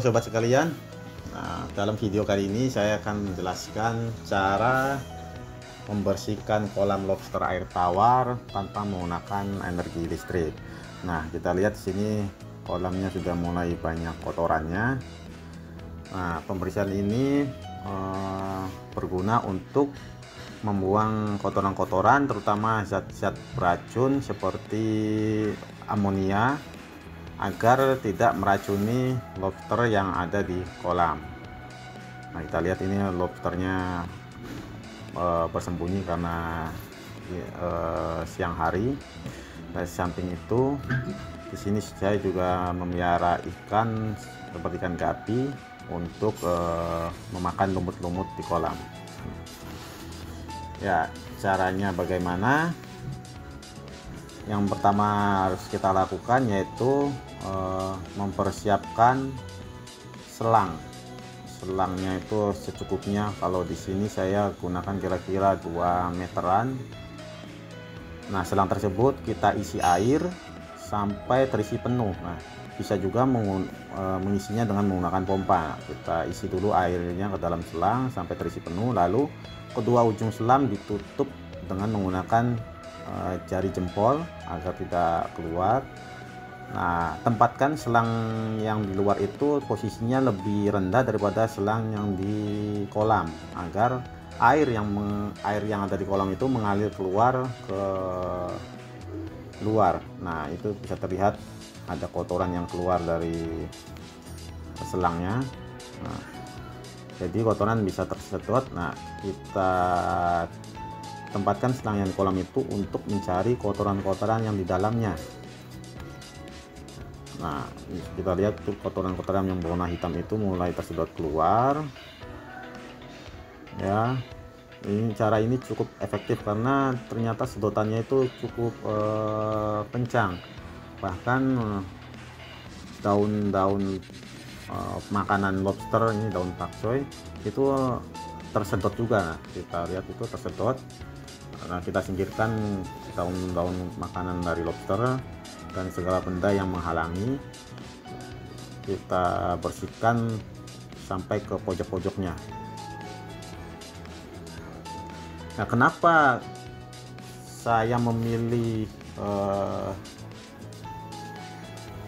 Sobat sekalian, nah, dalam video kali ini saya akan menjelaskan cara membersihkan kolam lobster air tawar tanpa menggunakan energi listrik. Nah, kita lihat di sini kolamnya sudah mulai banyak kotorannya. Nah, pembersihan ini berguna untuk membuang kotoran-kotoran, terutama zat-zat beracun seperti amonia, agar tidak meracuni lobster yang ada di kolam. Nah, kita lihat ini lobsternya bersembunyi karena siang hari. Di samping itu, di sini saya juga memelihara ikan seperti ikan gapi untuk memakan lumut-lumut di kolam. Ya, caranya bagaimana? Yang pertama harus kita lakukan yaitu mempersiapkan selangnya itu secukupnya. Kalau di sini saya gunakan kira-kira 2 meteran. Nah, selang tersebut kita isi air sampai terisi penuh. Nah, bisa juga mengisinya dengan menggunakan pompa. Kita isi dulu airnya ke dalam selang sampai terisi penuh, lalu kedua ujung selang ditutup dengan menggunakan jari jempol agar tidak keluar. Nah, tempatkan selang yang di luar itu posisinya lebih rendah daripada selang yang di kolam, agar air yang ada di kolam itu mengalir keluar ke luar. Nah, itu bisa terlihat ada kotoran yang keluar dari selangnya. Nah, jadi kotoran bisa tersedot. Nah, kita tempatkan selang yang di kolam itu untuk mencari kotoran-kotoran yang di dalamnya. Nah, kita lihat tuh kotoran-kotoran yang berwarna hitam itu mulai tersedot keluar. Ya, cara ini cukup efektif karena ternyata sedotannya itu cukup kencang. Bahkan daun-daun makanan lobster ini, daun pakcoy itu tersedot juga. Nah, kita lihat itu tersedot. Nah, kita singkirkan daun-daun makanan dari lobster dan segala benda yang menghalangi. Kita bersihkan sampai ke pojok-pojoknya. Nah, kenapa saya memilih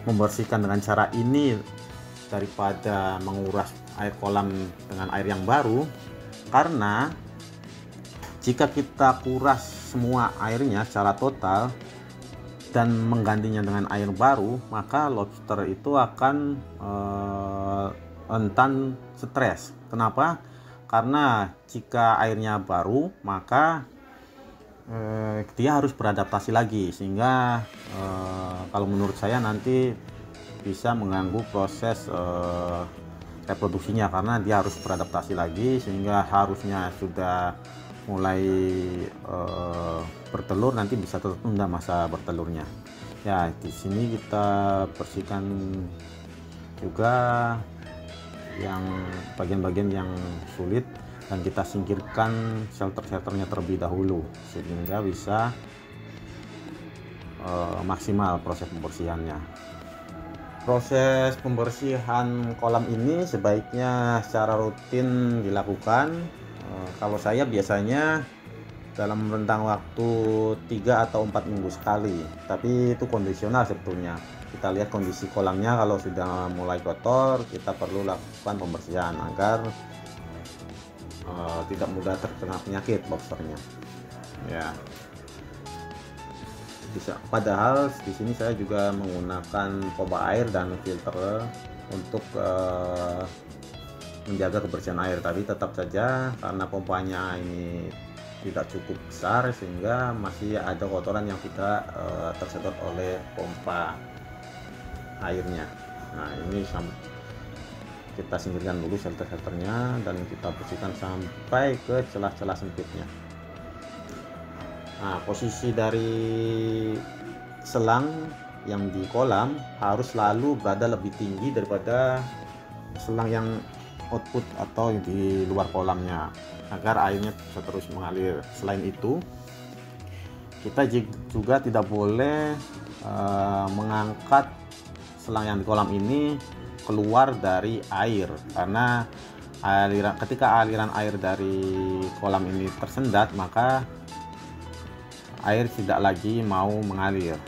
membersihkan dengan cara ini daripada menguras air kolam dengan air yang baru? Karena jika kita kuras semua airnya secara total dan menggantinya dengan air baru, maka lobster itu akan rentan stres. Kenapa? Karena jika airnya baru, maka dia harus beradaptasi lagi, sehingga kalau menurut saya nanti bisa mengganggu proses reproduksinya, karena dia harus beradaptasi lagi, sehingga harusnya sudah mulai bertelur, nanti bisa tertunda masa bertelurnya. Ya, di sini kita bersihkan juga yang bagian-bagian yang sulit dan kita singkirkan shelter-shelternya terlebih dahulu sehingga bisa maksimal proses pembersihannya. Proses pembersihan kolam ini sebaiknya secara rutin dilakukan. Kalau saya biasanya dalam rentang waktu 3 atau 4 minggu sekali, tapi itu kondisional sebetulnya. Kita lihat kondisi kolamnya, kalau sudah mulai kotor kita perlu lakukan pembersihan agar tidak mudah terkena penyakit lobsternya. Ya, bisa. Padahal di sini saya juga menggunakan pompa air dan filter untuk menjaga kebersihan air. Tapi tetap saja karena pompanya ini tidak cukup besar, sehingga masih ada kotoran yang tidak tersedot oleh pompa airnya. Nah, ini kita singkirkan dulu shelter-shelternya dan kita bersihkan sampai ke celah-celah sempitnya. Nah, posisi dari selang yang di kolam harus selalu berada lebih tinggi daripada selang yang output atau di luar kolamnya, agar airnya bisa terus mengalir. Selain itu, kita juga tidak boleh mengangkat selang yang di kolam ini keluar dari air, karena ketika aliran air dari kolam ini tersendat, maka air tidak lagi mau mengalir.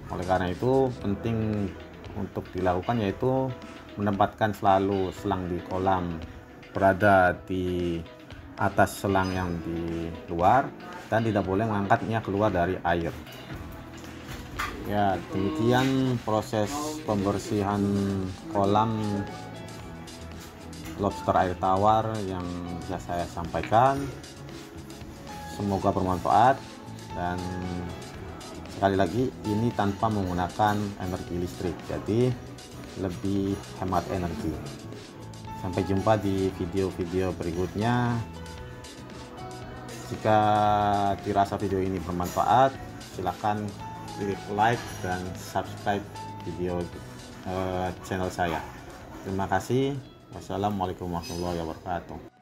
Oleh karena itu penting untuk dilakukan, yaitu menempatkan selalu selang di kolam berada di atas selang yang di luar, dan tidak boleh mengangkatnya keluar dari air. Ya, demikian proses pembersihan kolam lobster air tawar yang bisa saya sampaikan. Semoga bermanfaat, dan sekali lagi ini tanpa menggunakan energi listrik, jadi lebih hemat energi. Sampai jumpa di video-video berikutnya. Jika dirasa video ini bermanfaat, silakan klik like dan subscribe video channel saya. Terima kasih. Wassalamualaikum warahmatullahi wabarakatuh.